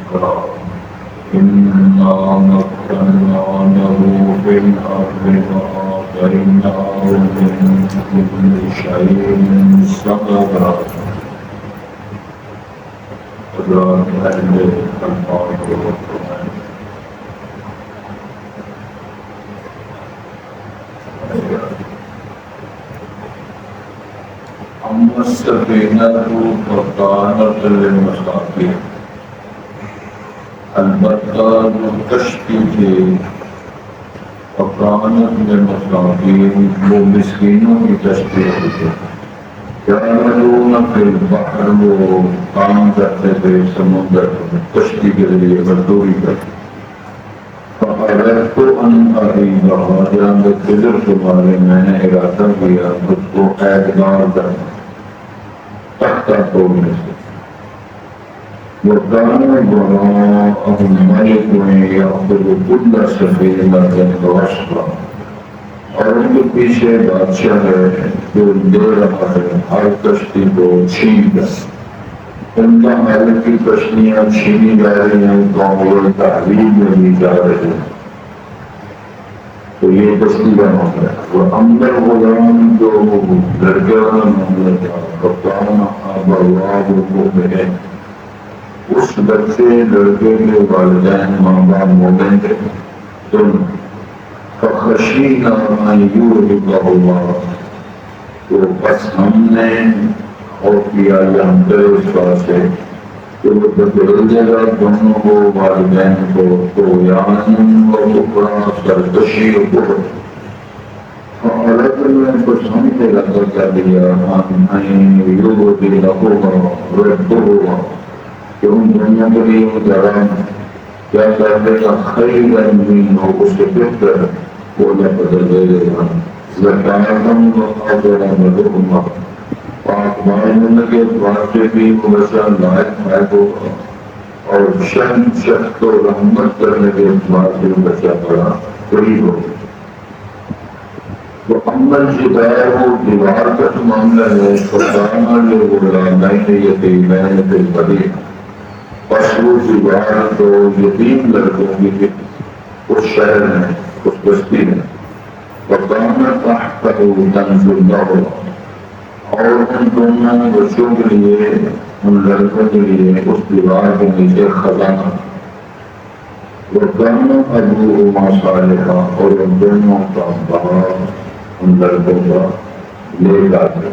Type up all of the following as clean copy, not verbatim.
إنا مكنا له في الأرض وآتيناه من كل شيء سببا أما السفينة فكانت للمساكين البتہ جو کشتی تھی فکانت للمساکین وہ مسکینوں کی کشتی ہوتی یعملون فی البحر وہ کام کرتے تھے سمندر کشتی کے ذریعے مزدوری کرتے فَأَرَدْتُ أَنْ أَعِيبَهَا جانب خضر تمہارے میں نے ارادہ کیا اس کو اعتبار کرنا تختہ توڑنے سے وَكَانَ وَرَاءَهُمْ مَلِكٌ يَأْخُذُ كُلَّ سَفِينَةٍ غَصْبًا اور ان کے پیچھے بادشاہ ہے جو دے رہا ہے ہر کشتی کو چھین کر ان کا مالک کی کشتیاں چھینی جا رہی ہیں قوم اور تحویل میں بھی جا رہے ہیں تو یہ کشتی کا معاملہ ہے وہ اندر غلام جو لڑکے والا معاملہ تھا کپتان ابواء المؤمنین اس بچے لڑکے کے والدین ماں باپ مومن تھے تو فخشینا ان یورثہما تو بس ہم نے خوف کیا یا ہم کرے اس بات سے کہ وہ بدل دے گا دونوں کو والدین کو تو یعنی وہ کفرا سرکشی و کفر عورت میں کچھ ہم نے لگا کر دیا ردہما کہ ان دنیا کے لیے ذرا کیا کرنے کا خیرا منہ اس سے بہتر وہ نہ بدل دے گا زکاتم وقابلہما پاک ماننے کے اعتبار سے بھی وہ ویسا لائق مائق ہوگا اور شخص کو رحمت کرنے کے اعتبار سے وہ بچہ بڑا قریب ہوگا تو عمل جدار وہ دیوار کا جو معاملہ ہے خدانہ جو غلامین یتیمین فی المدینہ بس وہ دیوار تو یتیم لڑکوں کی اس شہر میں اس بستی میں وَقَانَ تَحْتَهُ كَنْزٌ لَهُمَا اور ان دونوں بچوں کے لیے ان لڑکوں کے لیے اس دیوار کے نیچے خزانہ وَقَانَ أَبُوهُمَا صَالِحًا اور ان دونوں کا باپ ان لڑکوں کا نیک آدمی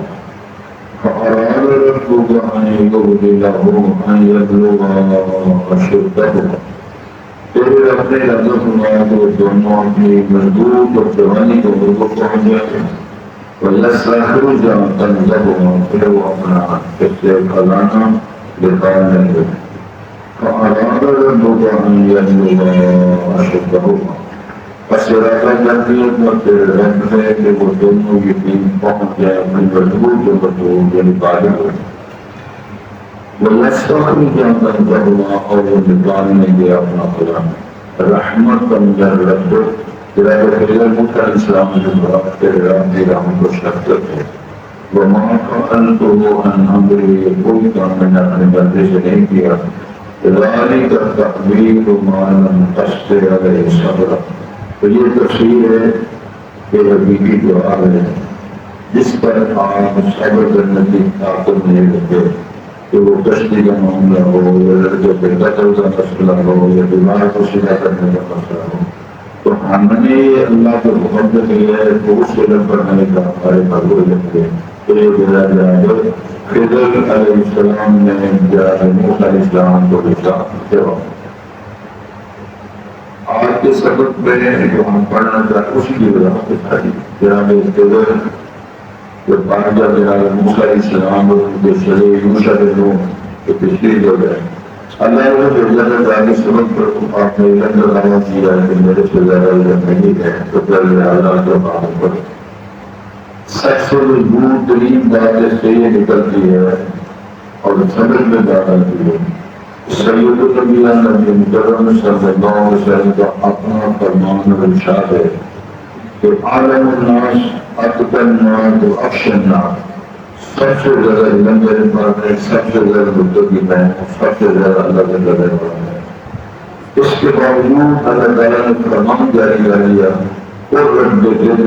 فَأَرَادَ رَبُّكَ أَنْ يُبْدِلَهُ أَنْ يَبْلُغَ أَشُدَّهُمَا تیرے اپنے رضا فرمایا تو دونوں اپنی مضبوط اور جوانی کو پہنچ جائے وَيَسْتَخْرِجَ كَنْزَهُمَا پھر وہ اپنا کچھ خزانہ نکالنے لگے فَأَرَادَ رَبُّكَ أَنْ يَبْلُغَ أَشُدَّهُمَا پس ارادہ کر دیا تو تیرے رب ہے کہ وہ دونوں یقین پہنچ جائے اپنی مضبوط جو مضبوط یعنی بالغ ہو وَيَسْتَخْرِجَ كَنْزَهُمَا اور وہ نکالنے گیا اپنا خزانہ رحمتاً من ربک تیرا خضر موسیٰ علیہ السلام نے بات تیرے رب کی رحمت و شفقت ہے وَمَا فَعَلْتُهُ عَنْ أَمْرِي کوئی کام میں نے اپنے بندے سے نہیں کیا ذَلِكَ تَأْوِيلُ مَا لَمْ تَسْطِع عَلَيْهِ صَبْرًا تو یہ تفسیر ہے کہ حقیقی دعا ہے جس پر آپ صبر کرنے کی طاقت نہیں رکھتے کہ وہ کشتی کا معاملہ ہو یا لڑکے پہ قتل کا مسئلہ ہو یا بیمار کو سیدھا کرنے کا مسئلہ ہو تو ہم نے اللہ کے حکم سے کیا ہے تو اس علم پر نہیں کہا ہمارے بھگو علم کے تو یہ میرا جانب خضر علیہ السلام نے موسیٰ علیہ السلام کو لکھا جواب آج کے سبق میں جو ہم پڑھنا چاہتے اسی کی وجہ سے ساری جناب خضر جب پانچہ جناب موسیٰ علیہ السلام کے شریع یوشع کے لوگ جو تشریح ہو گئے اللہ نے اللہ نے جانے سبق پر آپ نے علم کا دعویٰ کیا ہے کہ میرے سے زیادہ علم نہیں ہے تو پھر اللہ کے بات پر سب سے مضبوط ترین بات اس سے یہ نکلتی ہے اور سبق میں ڈالتی ہے سید الانبیاء نبی مکرم صلی اللہ علیہ وسلم کا اپنا فرمان و ارشاد ہے کہ عالم الناس اتقى الناس واخشى الناس سب سے زیادہ علم میرے پاس ہے سب سے زیادہ متقی میں ہوں سب سے زیادہ اللہ کے ڈرنے والا ہے اس کے باوجود اللہ تعالیٰ نے فرمان جاری کر دیا اور رب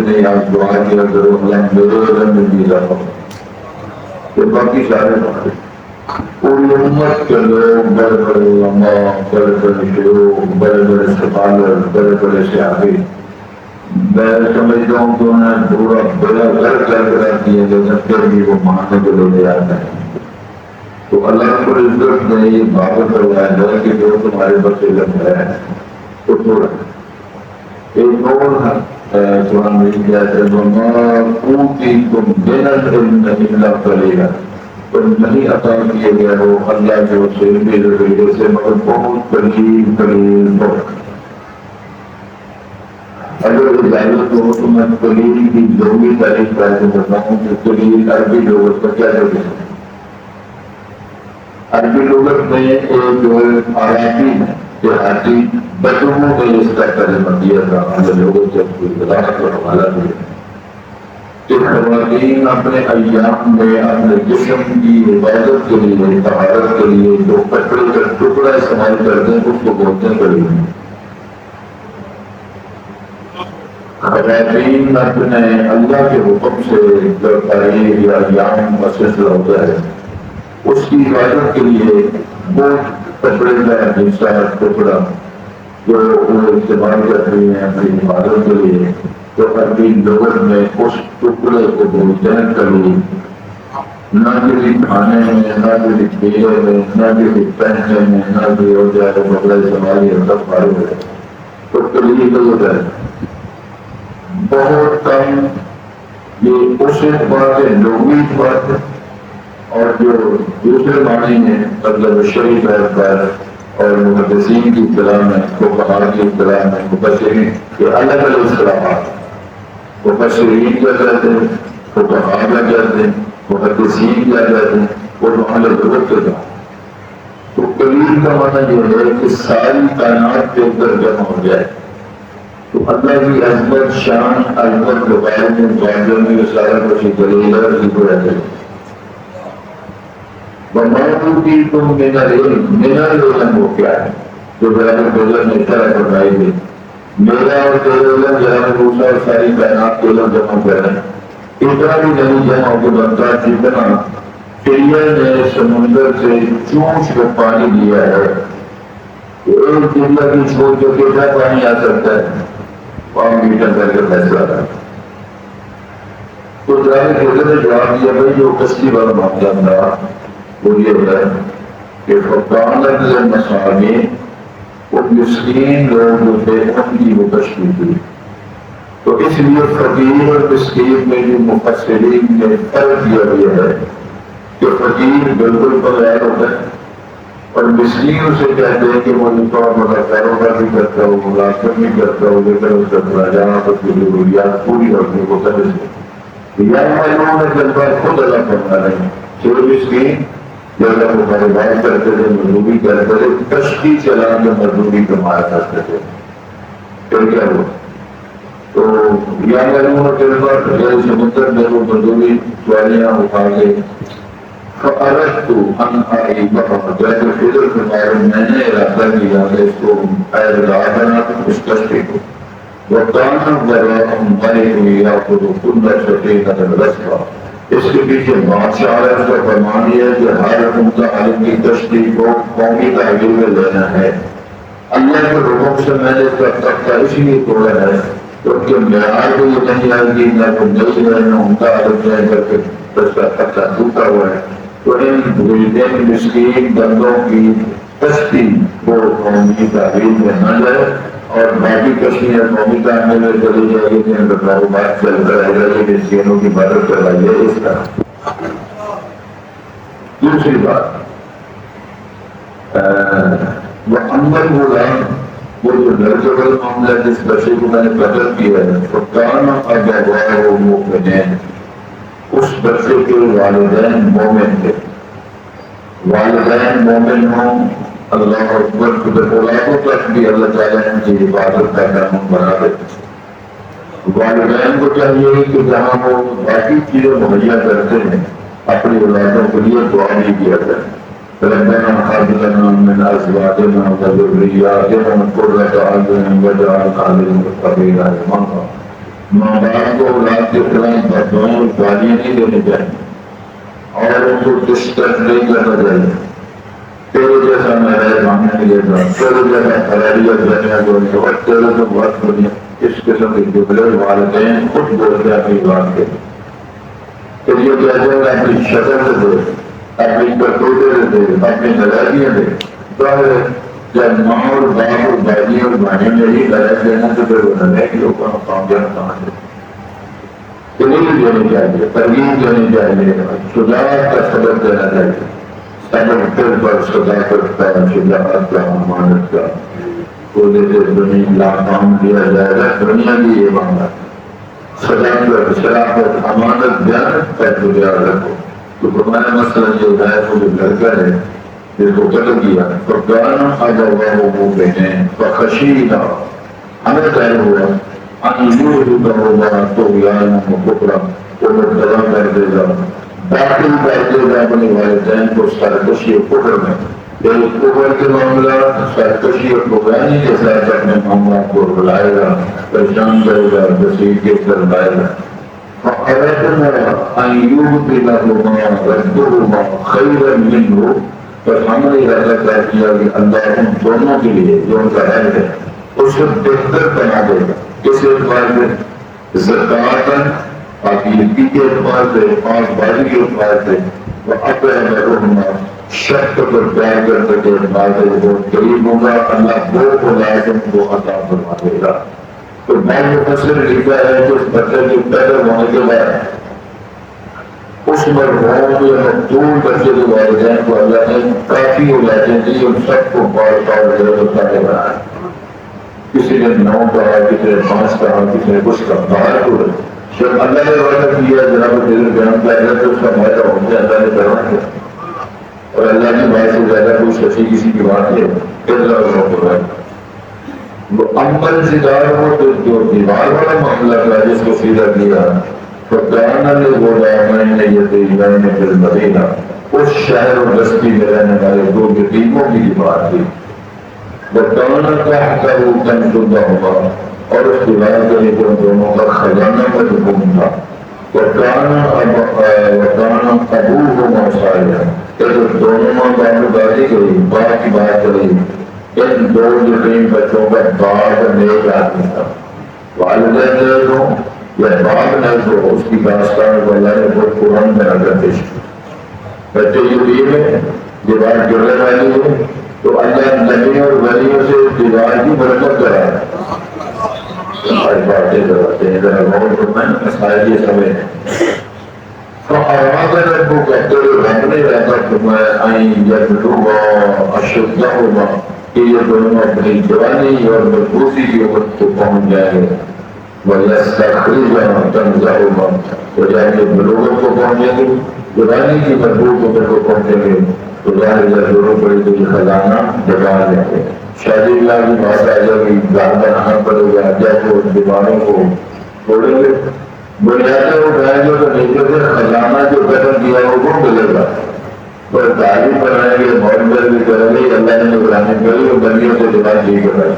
نے آپ دعا کیا کرو اللہ میرے علم میں بھی اضافہ تو باقی سارے باتیں پوری امت کے لوگ بڑے بڑے علماء بڑے بڑے شیوخ بڑے بڑے سکالر بڑے بڑے سیاسی میں سمجھتا ہوں کہ انہیں پورا بڑا گھر کر دیا لیکن پھر بھی وہ ماننے کے لیے تیار نہیں. تو اللہ رب العزت نے یہ بات کروایا ہے کہ جو تمہارے بس علم ہے تو تھوڑا ایک اور قرآن میں کیا ہے وما اوتیتم من العلم الا قلیلا تم نہیں عطا کیے گئے ہو اللہ کے اس علم کے ذریعے سے مگر بہت قلیل قلیل بہت. اگر اجازت ہو تو میں قلیل کی لغوی تعریف کر کے بتاؤں کہ قلیل عربی لغت کا کیا ہے. عربی لغت میں ایک جو آیاتی ہے دیہاتی بدوؤں نے اس کا ترجمہ دیا تھا ہمیں لوگوں سے کوئی وضاحت کا حوالہ دیا کہ خواتین اپنے ایام میں اپنے جسم کی حفاظت کے لیے طہارت کے لیے جو کپڑے کا ٹکڑا استعمال کرتے ہیں اس کو بولتے ہیں قلیل. خواتین اپنے اللہ کے حکم سے جو تاریخ یا ایام کا سلسلہ ہوتا ہے اس کی حفاظت کے لیے وہ کپڑے کا حصہ ٹکڑا جو وہ استعمال کرتے ہیں اپنی حفاظت کے لیے تو عربی لغت میں اس ٹکڑے کو بولتے ہیں قلیل. نہ کسی کھانے میں نہ کسی پیے میں نہ کسی پہننے میں نہ کسی ہو جائے تو کپڑا استعمال ہی ہوتا فارغ ہے تو قلیل ہوتا ہے بہت کم. یہ اس بات ہے لغوی بات ہے اور جو دوسرے معنی ہیں مطلب شرعی طور پر اور محدثین کی اصطلاح میں فقہاء کی اصطلاح میں مفسرین یہ الگ الگ اصطلاحات مفسرین کیا کہتے ہیں فقہاء کیا کہتے ہیں محدثین کیا کہتے ہیں اور محل ضرورت کے بعد. تو قلیل کا معنی یہ ہے کہ ساری کائنات کے اندر جمع ہو جائے تو اللہ کی عظمت شان عظمت لگائے میں جانور میں سارا کچھ قلیل ہے ذکر رہتے ہیں. وَمَا تُم من العلم وہ کیا ہے جو جناب بزرگ نے طرح فرمائی تھی میرا اور تیرے علم جناب موسیٰ اور ساری کائنات کے علم جمع کر رہے ہیں اتنا بھی نہیں جمع ہو کے بنتا جتنا چڑیا نے سمندر سے چونچ کو پانی دیا ہے. ایک چڑیا کی چھوٹ جو کتنا پانی آ سکتا ہے 5 میٹر کر کے فیصلہ رہا. تو جناب بزرگ نے جواب دیا بھائی جو کشتی والا معاملہ تھا وہ یہ ہے کہ فقانت المساکین وہ مسکین لوگ جو تھے ان کی وہ کشتی تھی. تو اس لیے فقیر اور مسکین میں جو مفسرین نے فرق کیا گیا ہے کہ فقیر بالکل بغیر ہوتا ہے اور مسکین اسے کہتے ہیں کہ وہ کاروبار بھی کرتا ہو ملازمت بھی کرتا ہو لیکن اس کا خراجات اس کی ضروریات پوری رکھنے کو سمجھ سے یا معلوم ہے جذبہ خود اللہ کرنا نہیں جو مسکین جب وہ کاروبار کرتے تھے مزدوری کرتے تھے کشتی چلا کے مزدوری کمایا کرتے تھے پھر کیا ہوا تو یا معلوم کے بعد سمندر میں وہ مزدوری سواریاں اٹھا کے فَأَرَدْتُ أَنْ أَعِيبَهَا جیسے فضل فرمایا میں نے ارادہ کیا کہ اس کو اعزازنا اس کشتی کو وَقَانَ وَرَاءَهُمْ مَلِكٌ يَأْخُذُ كُلَّ سَفِينَةٍ رَزْقَهَا. اس کے پیچھے بادشاہ ہے اس کا فرمان یہ ہے کہ ہر متعلق کی کشتی کو قومی تحویل میں لینا ہے. اللہ کے حکم سے میں نے اس کا تختہ اس لیے توڑا ہے کیونکہ معیار کو یہ نہیں آئے گی نہ وہ نہیں ہے نہ ان کا عدد جائے کر کے اس کا تختہ ٹوٹا ہوا ہے. تو ان بزدین مسکین بندوں کی کشتی کو قومی تحویل میں نہ جائے اور باقی کشتیاں قومی تعمیر میں چلی جائے گی جن کا کاروبار چلتا رہے گا یہ مسکینوں کی مدد کرائیے اس طرح. دوسری بات وہ اندر غلام وہ جو لڑکے والا معاملہ ہے جس بچے کو میں نے قتل کیا ہے تو کان ابواه مؤمنین اس بچے کے والدین مومن تھے. والدین مومن ہوں اللہ اکبر خود اولادوں تک بھی اللہ تعالیٰ ان کی حفاظت کا قانون بنا دیتے. والدین کو چاہیے کہ جہاں وہ باقی چیزیں مہیا کرتے ہیں اپنی اولادوں کے لیے دعا نہیں کیا کریں ربنا هب لنا من ازواجنا وذرياتنا قرة اعين واجعلنا للمتقين اماما. ماں باپ کو اولاد کے خلاف بددعائیں اور گالیاں نہیں دینی چاہیے اور ان کو دشمن نہیں کرنا چاہیے. تیرے جیسا میں ماننے نہیں دیتا، تیرے جیسا خیریت دینے کو نہیں، اور تیرے سے بہت دنیا. اس قسم کے جملے والدین خود بولتے ہیں اپنی بات کے. تو یہ کہتے ہیں اپنی شکل سے دے، اپنی کرتوتے سے دے، اپنی نظریاں دے. ظاہر ہے جب ماں اور باپ اور دادی اور بھائی میں ہی غلط دینا تو پھر وہ نظر کے اوپر کامیاب کہاں سے. دلیل دینی چاہیے، ترغیب دینی چاہیے، شجاعت کا سبق دینا چاہیے. سبق دل پر صداقت کا، شجاعت کا، امانت کا. کو جیسے زمین لاکام دیا جائے گا، دنیا کی یہ مانگا صداقت، شرافت، امانت، دیانت کا تیار رکھو. تو ہمارا مسئلہ یہ ہے وہ جو لڑکا ہے جس کو قتل کیا تو گانا ابواہ مؤمنین فخشینا، ہمیں طے ہوا ان یرهقهما طغیانا وکفرا، وہ مبتلا کر دے گا، داخل کر دے گا اپنے والدین کو سرکشی و کفر میں. کفر کے معاملہ سرکشی اور طغیانی کے ساتھ اپنے معاملات کو بلائے گا، پریشان کرے گا، بسیط کر لائے گا. فَأَرَدْنَا أَن يُبْدِلَهُمَا رَبُّهُمَا خَيْرًا مِّنْهُ، پر ہم نے ارادہ کر دیا کہ اللہ ان دونوں کے لیے جو ان کا عہد ہے اس کو بہتر بنا دے گا. کس اعتبار سے؟ زکاتاً، پاکیزگی کے اعتبار سے، پاک بازی کے اعتبار سے، وَأَطْعِمَهُمَا شک پر پیار کرنے کے اعتبار سے وہ قریب ہوگا، اللہ وہ ملازم کو عطا فرما دے گا. تو بعض مفسر لکھا ہے کہ اس بچے کے پیدا ہونے کے بعد اس مرحوم یا مقتول بچے کے والدین کو اللہ نے کافی اولادیں دی، ان سب کو بار بار بتانے بنایا. کسی نے 9 کہا، کسی نے 5 کہا، کسی نے کچھ کہا. باہر کو جب اللہ نے وعدہ کیا جناب دل بیان کیا تو اس کا فائدہ ہو گیا، اللہ نے کرنا کیا. اور اللہ کی بات سے زیادہ کوئی سچی کسی کی بات نہیں ہے. وہ عمل سدار ہو تو جو دیوار والا معاملہ تھا جس کو سیدھا کیا تو گانا نے بولا میں نے یہ دل مدینہ، اس شہر اور بستی میں رہنے والے 2 یتیموں کی بات تھی. بتانا کیا وہ کم شدہ ہوگا اور اس دیوار کے لیے ان دونوں کا خزانہ کا حکم تھا. بتانا ابو کو موسایا کہ دونوں ماں باپ دادی گئی باپ کی بات کری. ان 2 یتیم بچوں کا باپ نیک آدمی تھا. والدین نے تو یا باپ نے تو اس کی داستان کو اللہ نے بہت قرآن بنا کر پیش کی. بچے یتیم ہے، دیوار گرنے والی ہے تو اللہ نبی اور ولیوں سے دیوار کی برکت کرا ہے. ہماری باتیں کراتے ہیں ذرا غور فرمائیں، مسائل یہ سمجھ ہیں. تو آواز ربو کہتے ہوئے رب نے رہتا فرمایا آئیں یبلغا اشدہما کہ یہ دونوں اپنی جوانی اور مضبوطی کی وقت کو پہنچ جائیں گے. وَيَسْتَخْرِجَهُمَا كَنْزَهُمَا، تو جائیں گے بلوغت کو پہنچیں گے، جوانی کی مضبوط عمر کو پہنچیں گے تو ظاہر ضرورت پڑے تو یہ خزانہ جگا لیں گے. شادی بیاہ کی بات آ جائے گی، گھر بنانا پڑے گا، جب وہ دیواروں کو توڑیں گے بنیادیں اٹھائیں گے تو نیچے سے خزانہ جو قدم کیا ہے وہ ملے گا. اور تعلیم بنائیں گے، معلومات بھی کریں گے، اللہ نے نگرانی کری اور بندیوں سے دیوار جی کرائے.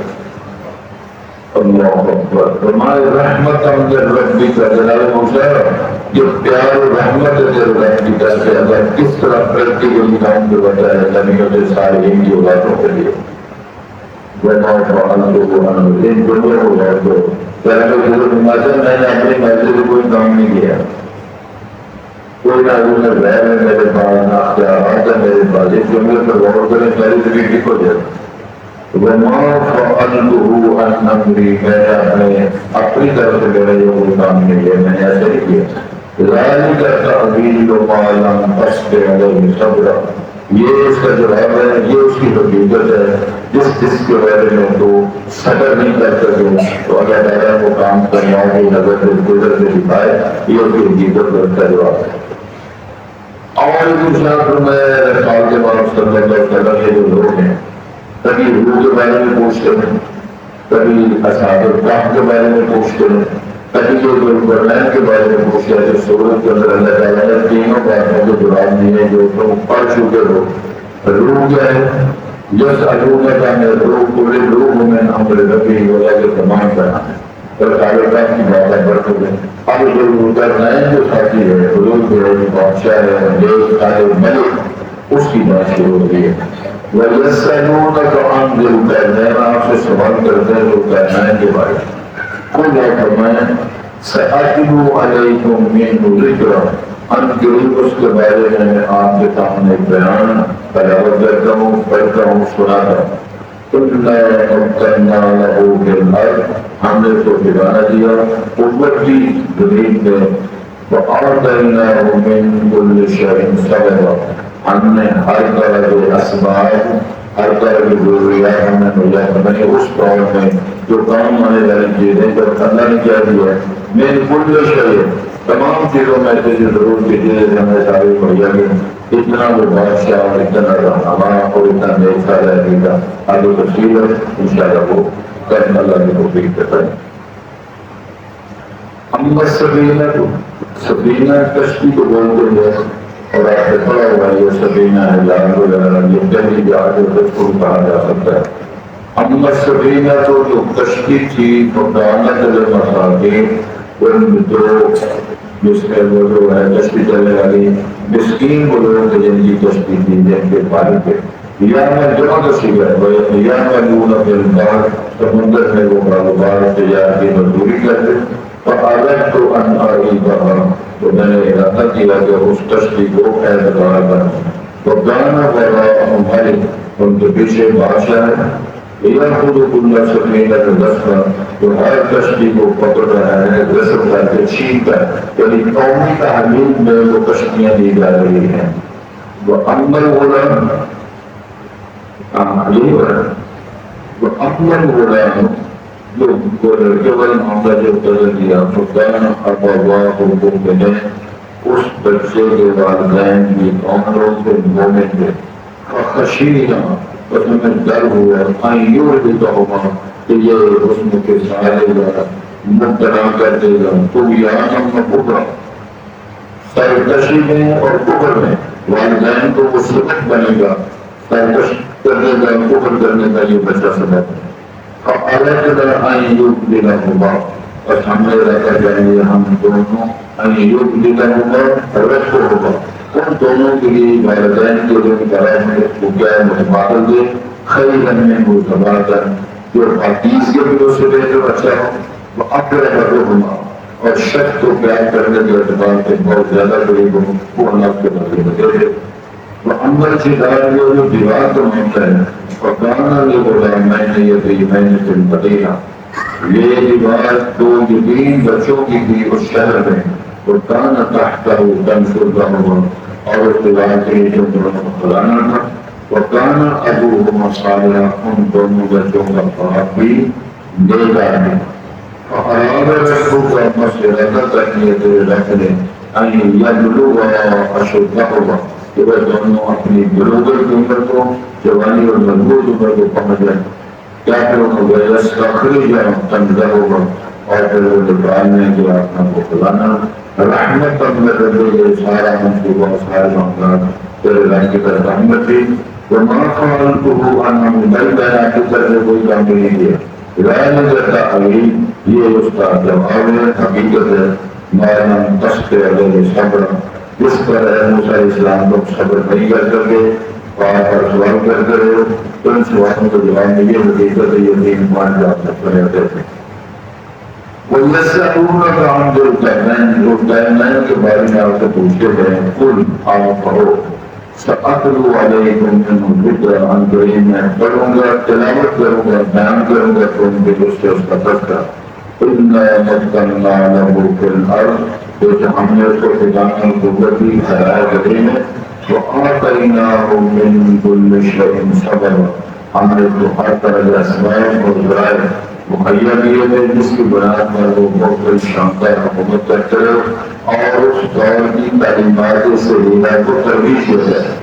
اللہ اکبر. ہمارے رحمت امجد ربی کا جلال موسیٰ جو پیار و رحمت امجد ربی کا سے اللہ کس طرح پریکٹیکلی کام کو بتایا نبیوں سے صالحین کی اولادوں کے لیے. وَمَا فَعَلْتُهُ عَنْ ان دنیا کو غور دو. پہلے حضرت ماجد میں نے اپنی مرضی سے کوئی کام نہیں کیا، کوئی نہ روح غیر ہے میرے پاس، نہ اختیارات ہے میرے پاس. اس جملے پر غور کریں ساری زندگی ٹھیک ہو جائے. وَمَا فَعَلْتُهُ عَنْ أَمْرِي، میں نے اپنی طرف سے میرا یہ کوئی کام نہیں کیا، میں نے ایسے نہیں کیا. ذَلِكَ تَأْوِيلُ مَا لَمْ تَسْطِع عَلَيْهِ صَبْرًا، یہ اس کا جواب ہے، یہ اس کی حقیقت ہے جس کے بارے میں تو صبر نہیں کر سکے تو اللہ تعالیٰ کو کام کرنا کی نظر سے گزر سے دکھائے، یہ اس کی حقیقت کا جواب ہے. اور دوسرا میں رسول کے بعد صلی اللہ علیہ وسلم یہ جو لوگ ہیں کبھی روح کے بارے میں پوچھتے ہیں، کبھی اصحاب الکہف کے بارے میں پوچھتے ہیں، کبھی جو قرآن کے بارے میں پوچھتے ہیں. جو سورت کے اندر اللہ تعالیٰ نے تینوں باتوں کے جواب دیے جو تم پڑھ چکے ہو. روح ہے جس علومت میں روح پورے روح میں امر ربی ولا کے تمام کرنا ہے اور تعلقات کی بات پر ہو گئے اب جو ادھر نئے جو ساتھی ہے بزرگ ہے بادشاہ ہے دیش خالد ملک اس کی بات شروع ہو گئی ہے وَيَسْأَلُونَكَ عَنْ ذِي الْقَرْنَيْنِ آپ سے سوال کرتے ہیں ذی القرنین کے بارے میں قل یا فرمائیں سَأَتْلُو عَلَيْكُم مِّنْهُ ذِكْرًا ان قریب اس کے بارے میں آپ کے سامنے بیان تلاوت کرتا ہوں پڑھتا ہوں سناتا ہوں إِنَّا مَكَّنَّا لَهُ فِي الْأَرْضِ ہم نے اس کو ٹھکانہ دیا قوت کی زمین میں وَآتَيْنَاهُ مِن كُلِّ شَيْءٍ سَبَبًا ہم نے ہر طرح کے اسباب ہر طرح کی ضروریات ہم نے مہیا بنی اس دور میں جو کام آنے والی چیزیں جب اللہ نے کیا دیا میں کل شے تمام چیزوں میں سے جو ضرور کی چیزیں ہمیں ساری مہیا گئی اتنا وہ بادشاہ اور اتنا رہنما اور اتنا نیک رہے گا آگے تفصیل ہے انشاءاللہ وہ کرنا اللہ کی توفیق دیتا ہے اما سفینہ کشتی کو بولتے ہیں اور آپ نے پڑھا ہوا یہ سفینہ ہے جہاز وغیرہ یہ پہلی جہاز کو کہا جا سکتا ہے اما سفینہ تو جو کشتی تھی فکانت للمساکین ان جو جس میں وہ جو ہے کشتی چلنے والی مسکین وہ لوگ جن کی کشتی تھی جن کے پانی پہ یا میں جمع کشی گئے یا میں لون البحر سمندر میں وہ کاروبار تجارتی مزدوری کرتے فَأَرَدْتُ أَنْ أَعِيبَهَا تو میں نے ارادہ کیا کہ اس کشتی کو اعتبار بناؤں وَكَانَ وَرَاءَهُمْ مَلِكٌ ان کے پیچھے بادشاہ ہے يَأْخُذُ كُلَّ سَفِينَةٍ غَصْبًا تو ہر کشتی کو پکڑ رہا ہے غصب کر کے چھین کر یعنی قومی تحمیل میں وہ کشتیاں دی جا رہی ہیں وَأَمَّا الْغُلَامُ وَأَمَّا الْغُلَامُ جو لڑکے والے معاملہ جو قدر کیا فکان ابواہ نے اس بچے کے والدین کی عمروں کے مومن تھے خشینا بس ہمیں ڈر ہوا ایور بھی کہوں کہ یہ حسن کے سارے گا مبتلا کر دے گا تو یہاں کبرا سرکشی میں اور کفر میں والدین کو وہ سبق بنے گا سرکش کرنے کا کفر کرنے کا یہ بچہ سبق ہے فَأَرَدْنَا أَن يُبْدِلَهُمَا بس ہم نے رکھا چاہیے ہم دونوں أن يُبْدِلَهُمَا رَبُّهُمَا ان دونوں کے لیے والدین کے جو کرائم ہے وہ کیا ہے متبادل دے خیراً منہ ثباتاً جو حدیث کے بھی اس سے بہتر اچھا ہو وہ اقربهما اور شک کو پیار کرنے کے اعتبار سے بہت زیادہ قریب ہو وہ اللہ کے بدلے میں دے دے وَأَمَّا الْجِدَارُ جو دیوار تو ہوتا ہے وَكَانَ لِغُلَامَيْنِ يَتِيمَيْنِ فِي الْمَدِينَةِ یہ دیوار دو یتیم بچوں کی تھی اس شہر میں وَكَانَ تَحْتَهُ كَنْزٌ لَهُمَا اور اس دیوار کے نیچے دونوں خزانہ تھا وَكَانَ أَبُوهُمَا صَالِحًا ان دونوں بچوں کا باپ بھی نیک آدمی فَأَرَادَ رَبُّكَ مَسْجِدَةَ تَحْنِيَةِ رَجُلٍ أَن يَبْلُغَا أَشُدَّهُمَا کہ وہ دونوں اپنی بلوغت کی عمر کو جوانی اور مضبوط عمر کو پہنچ جائیں کیا پھر انہوں نے یستخرج تنزلہما اور پھر وہ نکالنے کے اپنا کو کھلانا رحمت من ربی سارا منصوبہ سارے معاملات تیرے رحم کی طرف رحمت تھی وما فعلته عن امر بینا کی طرف کوئی کام نہیں کیا رائے نظرتا علی یہ اس کا جواب ہے حقیقت ہے مانا تشک علیہ صبر اس پر موسیٰ علیہ السلام کو صبر نہیں کر سکے اور پر سوال کرتے رہے تو ان سوالوں کو جواب میں یہ حقیقت ہے یہ دین مان جا سکتے رہتے تھے وَيَسْأَلُونَكَ عَنِ ذِي الْقَرْنَيْنِ ذو القرنین کے بارے میں آپ سے پوچھتے ہیں قل آپ کہو سَأَتْلُو عَلَيْكُم مِّنْهُ ذِكْرًا عَن قَرِيبٍ میں پڑھوں گا تلاوت کروں گا بیان کروں گا تو ان کے دوست اس کا تذکرہ إِنَّا مَكَّنَّا لَهُ فِي الْأَرْضِ جو ہم نے اس کو ٹھکانے قوت دی خیرائے کریں وَآتَيْنَاهُ مِن كُلِّ شَيْءٍ سَبَبًا ہم نے تو ہر طرح کے اسباب اور ذرائع مہیا دیے تھے جس کی بنیاد پر وہ بہت شاندار حکومت کرتے رہے اور اس دور کی تعلیمات سے ہدایت کو ترویج دیتے ہیں